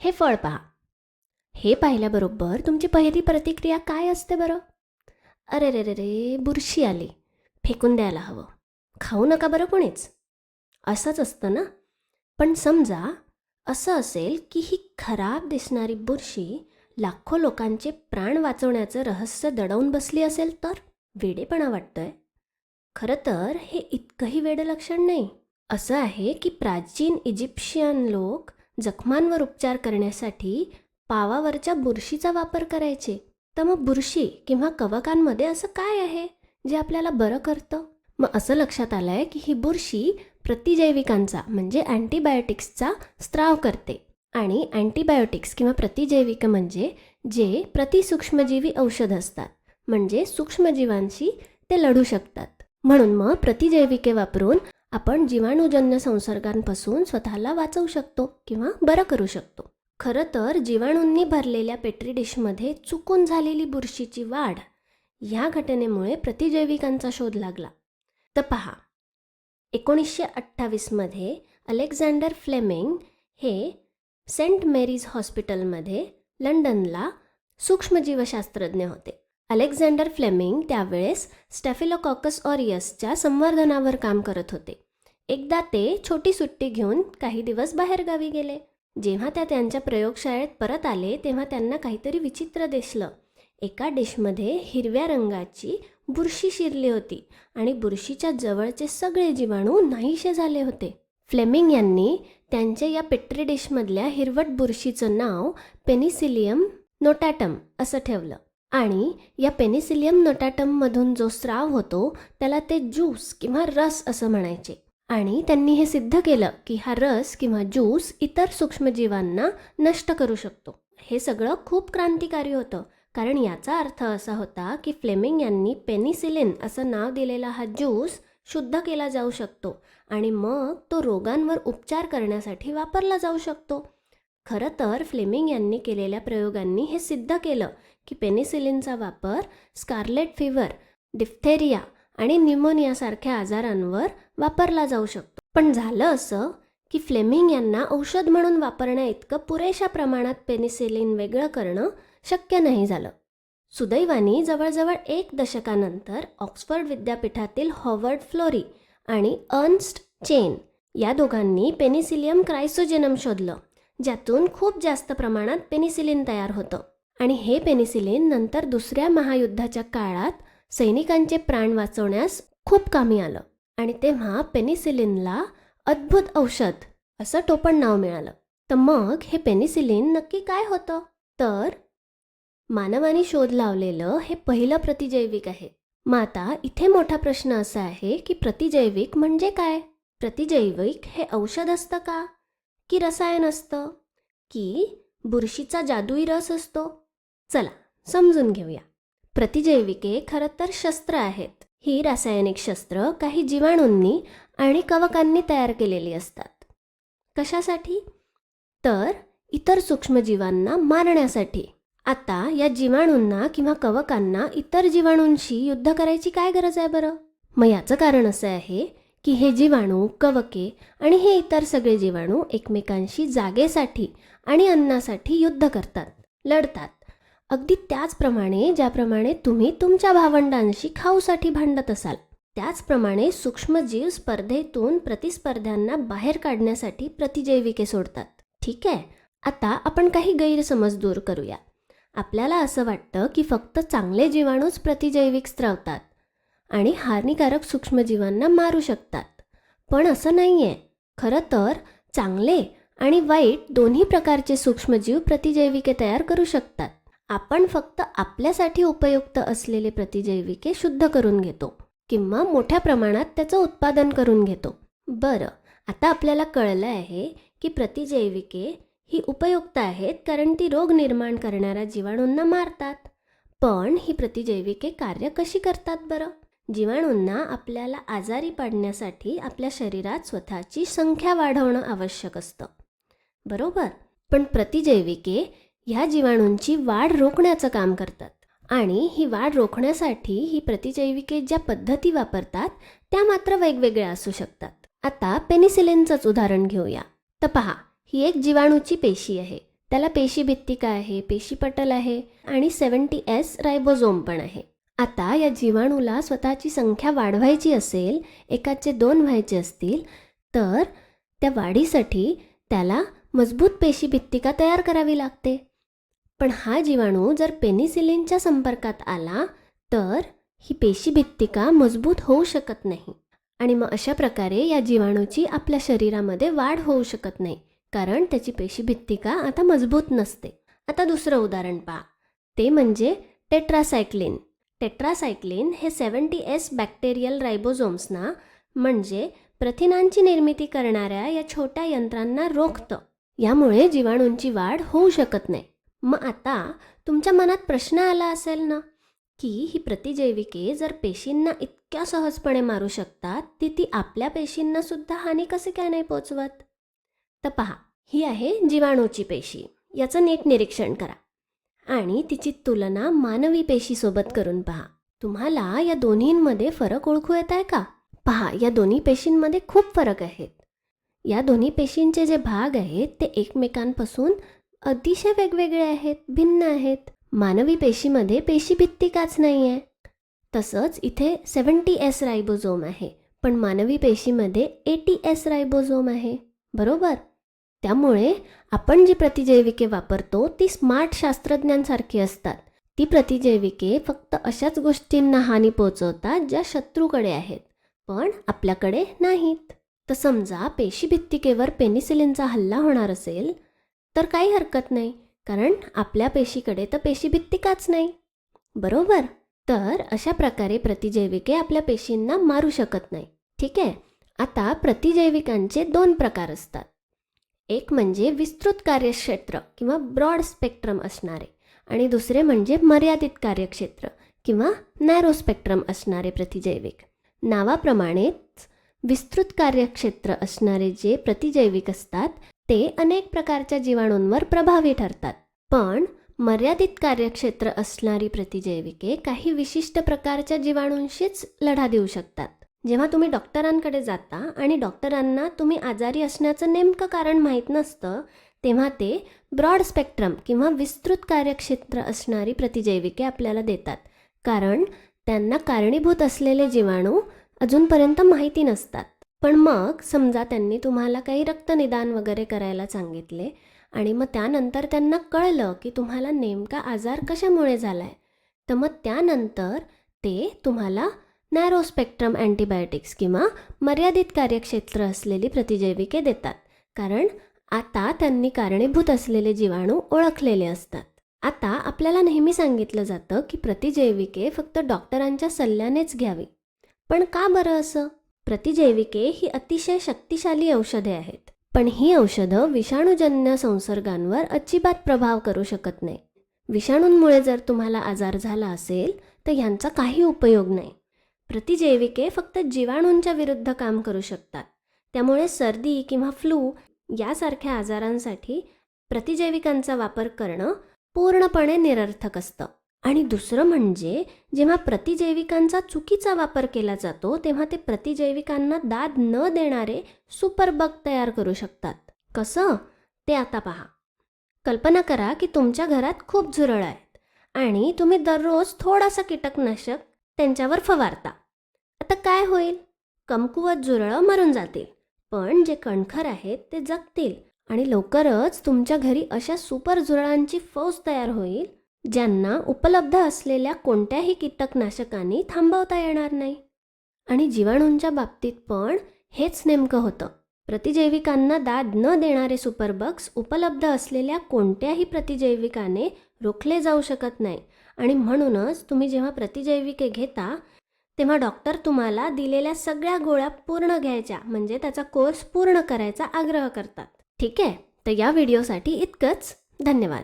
हे फळ पहा. हे पाहिल्याबरोबर तुमची पहिली प्रतिक्रिया काय असते बरं? अरे रे रे रे, बुरशी आली, फेकून द्यायला हवं, खाऊ नका बरं कोणीच, असंच असतं ना. पण समजा असं असेल की ही खराब दिसणारी बुरशी लाखो लोकांचे प्राण वाचवण्याचं रहस्य दडवून बसली असेल तर? वेडेपणा वाटतोय. खरं तर हे इतकंही वेडं लक्षण नाही. असं आहे की प्राचीन इजिप्शियन लोक जखमांवर उपचार करण्यासाठी पावावरच्या बुरशीचा वापर करायचे. तर मग बुरशी किंवा कवकांमध्ये असं काय आहे जे आपल्याला बरं करतं? मग असं लक्षात आलंय की ही बुरशी प्रतिजैविकांचा म्हणजे अँटीबायोटिक्सचा स्त्राव करते. आणि अँटीबायोटिक्स किंवा प्रतिजैविक म्हणजे जे प्रतिसूक्ष्मजीवी औषध असतात, म्हणजे सूक्ष्मजीवांशी ते लढू शकतात. म्हणून मग प्रतिजैविके वापरून आपण जीवाणूजन्य संसर्गांपासून स्वतःला वाचवू शकतो किंवा बरं करू शकतो. खरं तर जीवाणूंनी भरलेल्या पेट्री डिशमध्ये चुकून झालेली बुरशीची वाढ ह्या घटनेमुळे प्रतिजैविकांचा शोध लागला. तर पहा, 1928मध्ये अलेक्झांडर फ्लेमिंग हे सेंट मेरीज हॉस्पिटलमध्ये लंडनला सूक्ष्मजीवशास्त्रज्ञ होते. अलेक्झांडर फ्लेमिंग त्यावेळेस स्टॅफिलोकॉकस ऑरियसच्या संवर्धनावर काम करत होते. एकदा ते छोटी सुट्टी घेऊन काही दिवस बाहेरगावी गेले. जेव्हा त्यांच्या प्रयोगशाळेत परत आले तेव्हा त्यांना काहीतरी विचित्र दिसलं. एका डिशमध्ये हिरव्या रंगाची बुरशी शिरली होती आणि बुरशीच्या जवळचे सगळे जीवाणू नाहीसे झाले होते. फ्लेमिंग यांनी त्यांच्या या पेट्री डिशमधल्या हिरवट बुरशीचं नाव पेनिसिलियम नोटॅटम असं ठेवलं. आणि या पेनिसिलियम नोटॅटममधून जो स्राव होतो त्याला ते ज्यूस किंवा रस असं म्हणायचे. आणि त्यांनी हे सिद्ध केलं की हा रस किंवा ज्यूस इतर सूक्ष्मजीवांना नष्ट करू शकतो. हे सगळं खूप क्रांतिकारी होतं, कारण याचा अर्थ असा होता की फ्लेमिंग यांनी पेनिसिलिन असं नाव दिलेला हा ज्यूस शुद्ध केला जाऊ शकतो आणि मग तो रोगांवर उपचार करण्यासाठी वापरला जाऊ शकतो. खरं तर फ्लेमिंग यांनी केलेल्या प्रयोगांनी हे सिद्ध केलं की पेनिसिलिनचा वापर स्कारलेट फिवर, डिफ्थेरिया आणि न्यूमोनियासारख्या आजारांवर वापरला जाऊ शकतो. पण झालं असं की फ्लेमिंग यांना औषध म्हणून वापरण्या इतकं पुरेशा प्रमाणात पेनिसिलिन वेगळं करणं शक्य नाही झालं. सुदैवाने जवळजवळ 1 दशकानंतर ऑक्सफर्ड विद्यापीठातील हॉवर्ड फ्लोरी आणि अर्न्स्ट चेन या दोघांनी पेनिसिलियम क्रायसोजेनम शोधलं, ज्यातून खूप जास्त प्रमाणात पेनिसिलिन तयार होतं. आणि हे पेनिसिलिन नंतर दुसऱ्या महायुद्धाच्या काळात सैनिकांचे प्राण वाचवण्यास खूप कामी आलं. आणि तेव्हा पेनिसिलिनला अद्भुत औषध असं टोपण नाव मिळालं. तर मग हे पेनिसिलिन नक्की काय होतं? तर मानवाने शोध लावलेलं हे पहिलं प्रतिजैविक आहे. मग आता इथे मोठा प्रश्न असा आहे की प्रतिजैविक म्हणजे काय? प्रतिजैविक हे औषध असतं का, की रसायन असतं, की बुरशीचा जादुई रस असतो? चला समजून घेऊया. प्रतिजैविके खरं तर शस्त्र आहेत. ही रासायनिक शस्त्र काही जीवाणूंनी आणि कवकांनी तयार केलेली असतात. कशासाठी? तर इतर सूक्ष्मजीवांना मारण्यासाठी. आता या जीवाणूंना किंवा कवकांना इतर जीवाणूंशी युद्ध करायची काय गरज आहे बरं? मग याचं कारण असं आहे की हे जीवाणू, कवके आणि हे इतर सगळे जीवाणू एकमेकांशी जागेसाठी आणि अन्नासाठी युद्ध करतात, लढतात. अगदी त्याचप्रमाणे ज्याप्रमाणे तुम्ही तुमच्या भावंडांशी खाऊसाठी भांडत असाल, त्याचप्रमाणे सूक्ष्मजीव स्पर्धेतून प्रतिस्पर्ध्यांना बाहेर काढण्यासाठी प्रतिजैविके सोडतात. ठीक आहे, आता आपण काही गैरसमज दूर करूया. आपल्याला असं वाटतं की फक्त चांगले जीवाणूच प्रतिजैविक स्त्रवतात आणि हानिकारक सूक्ष्मजीवांना मारू शकतात. पण असं नाही आहे. खरं तर चांगले आणि वाईट दोन्ही प्रकारचे सूक्ष्मजीव प्रतिजैविके तयार करू शकतात. आपण फक्त आपल्यासाठी उपयुक्त असलेले प्रतिजैविके शुद्ध करून घेतो किंवा मोठ्या प्रमाणात त्याचं उत्पादन करून घेतो. बरं, आता आपल्याला कळलं आहे की प्रतिजैविके ही उपयुक्त आहेत कारण ती रोग निर्माण करणाऱ्या जीवाणूंना मारतात. पण ही प्रतिजैविके कार्य कशी करतात बरं? जीवाणूंना आपल्याला आजारी पाडण्यासाठी आपल्या शरीरात स्वतःची संख्या वाढवणं आवश्यक असतं, बरोबर? पण प्रतिजैविके ह्या जीवाणूंची वाढ रोखण्याचं काम करतात. आणि ही वाढ रोखण्यासाठी ही प्रतिजैविके ज्या पद्धती वापरतात त्या मात्र वेगवेगळ्या असू शकतात. आता पेनिसिलिनचंच उदाहरण घेऊया. तर पहा, ही एक जीवाणूची पेशी आहे. त्याला पेशीभित्तिका आहे, पेशीपटल आहे आणि 70S रायबोझोम पण आहे. आता या जीवाणूला स्वतःची संख्या वाढवायची असेल, एकाचे 2 व्हायचे असतील, तर त्या वाढीसाठी त्याला मजबूत पेशीभित्तिका तयार करावी लागते. पण हा जीवाणू जर पेनिसिलिनच्या संपर्कात आला तर ही पेशीभित्तिका मजबूत होऊ शकत नाही आणि मग अशा प्रकारे या जीवाणूची आपल्या शरीरामध्ये वाढ होऊ शकत नाही, कारण त्याची पेशीभित्तिका आता मजबूत नसते. आता दुसरं उदाहरण पहा, ते म्हणजे टेट्रासायक्लिन. टेट्रासायक्लिन हे 70S बॅक्टेरियल रायबोझोम्सना म्हणजे प्रथिनांची निर्मिती करणाऱ्या या छोट्या यंत्रांना रोखतं. यामुळे जीवाणूंची वाढ होऊ शकत नाही. मग आता तुमच्या मनात प्रश्न आला असेल ना, की ही प्रतिजैविके जर पेशींना इतक्या सहजपणे मारू शकतात, ती आपल्या पेशींना सुद्धा हानी कसे काय नाही पोचवत? तर पहा, ही आहे जीवाणूची पेशी. याचं नीट निरीक्षण करा आणि तिची तुलना मानवी पेशीसोबत करून पहा. तुम्हाला या दोन्हींमध्ये फरक ओळखू येत आहे का? पहा, या दोन्ही पेशींमध्ये खूप फरक आहेत. या दोन्ही पेशींचे जे भाग आहेत ते एकमेकांपासून अतिशय वेगवेगळे आहेत, भिन्न आहेत. मानवी पेशीमध्ये पेशीभित्तिकाच नाही आहे. तसंच इथे 70S रायबोझोम आहे, पण मानवी पेशीमध्ये 80S रायबोझोम आहे, बरोबर? त्यामुळे आपण जी प्रतिजैविके वापरतो ती स्मार्ट शास्त्रज्ञांसारखी असतात. ती प्रतिजैविके फक्त अशाच गोष्टींना हानी पोहोचवतात ज्या शत्रूकडे आहेत, पण आपल्याकडे नाहीत. तर समजा पेशीभित्तिकेवर पेनिसिलिनचा हल्ला होणार असेल तर काही हरकत नाही, कारण आपल्या पेशीकडे तर पेशीभित्तिकाच नाही, बरोबर? तर अशा प्रकारे प्रतिजैविके आपल्या पेशींना मारू शकत नाही. ठीक आहे. आता प्रतिजैविकांचे 2 प्रकार असतात. एक म्हणजे विस्तृत कार्यक्षेत्र किंवा ब्रॉड स्पेक्ट्रम असणारे आणि दुसरे म्हणजे मर्यादित कार्यक्षेत्र किंवा नॅरो स्पेक्ट्रम असणारे प्रतिजैविक. नावाप्रमाणेच विस्तृत कार्यक्षेत्र असणारे जे प्रतिजैविक असतात ते अनेक प्रकारच्या जीवाणूंवर प्रभावी ठरतात. पण मर्यादित कार्यक्षेत्र असणारी प्रतिजैविके काही विशिष्ट प्रकारच्या जीवाणूंशीच लढा देऊ शकतात. जेव्हा तुम्ही डॉक्टरांकडे जाता आणि डॉक्टरांना तुम्ही आजारी असण्याचं नेमकं कारण माहीत नसतं, तेव्हा ते ब्रॉड स्पेक्ट्रम किंवा विस्तृत कार्यक्षेत्र असणारी प्रतिजैविके आपल्याला देतात, कारण त्यांना कारणीभूत असलेले जीवाणू अजूनपर्यंत माहिती नसतात. पण मग समजा त्यांनी तुम्हाला काही रक्तनिदान वगैरे करायला सांगितले आणि मग त्यानंतर त्यांना कळलं की तुम्हाला नेमका आजार कशामुळे झाला आहे, तर मग त्यानंतर ते तुम्हाला नॅरो स्पेक्ट्रम अँटीबायोटिक्स किंवा मर्यादित कार्यक्षेत्र असलेली प्रतिजैविके देतात, कारण आता त्यांनी कारणीभूत असलेले जीवाणू ओळखलेले असतात. आता आपल्याला नेहमी सांगितलं जातं की प्रतिजैविके फक्त डॉक्टरांच्या सल्ल्यानेच घ्यावी. पण का बरं असं? प्रतिजैविके ही अतिशय शक्तिशाली औषधे आहेत, पण ही औषधं विषाणूजन्य संसर्गांवर अजिबात प्रभाव करू शकत नाही. विषाणूंमुळे जर तुम्हाला आजार झाला असेल तर यांचा काही उपयोग नाही. प्रतिजैविके फक्त जीवाणूंच्या विरुद्ध काम करू शकतात. त्यामुळे सर्दी किंवा फ्लू यासारख्या आजारांसाठी प्रतिजैविकांचा वापर करणं पूर्णपणे निरर्थक असतं. आणि दुसरं म्हणजे जेव्हा प्रतिजैविकांचा चुकीचा वापर केला जातो तेव्हा ते प्रतिजैविकांना दाद न देणारे सुपरबग तयार करू शकतात. कसं? ते आता पहा. कल्पना करा की तुमच्या घरात खूप झुरळ आहेत आणि तुम्ही दररोज थोडासा कीटकनाशक त्यांच्यावर फवारता. आता काय होईल? कमकुवत झुरळं मरून जातील, पण जे कणखर आहेत ते जगतील आणि लवकरच तुमच्या घरी अशा सुपर झुरळांची फौज तयार होईल ज्यांना उपलब्ध असलेल्या कोणत्याही कीटकनाशकांनी थांबवता येणार नाही. आणि जीवाणूंच्या बाबतीत पण हेच नेमकं होतं. प्रतिजैविकांना दाद न देणारे सुपरबग्स उपलब्ध असलेल्या कोणत्याही प्रतिजैविकाने रोखले जाऊ शकत नाही. आणि म्हणूनच तुम्ही जेव्हा प्रतिजैविके घेता तेव्हा डॉक्टर तुम्हाला दिलेल्या सगळ्या गोळ्या पूर्ण घ्यायच्या, म्हणजे त्याचा कोर्स पूर्ण करायचा आग्रह करतात. ठीक आहे? तर या व्हिडिओसाठी इतकंच. धन्यवाद.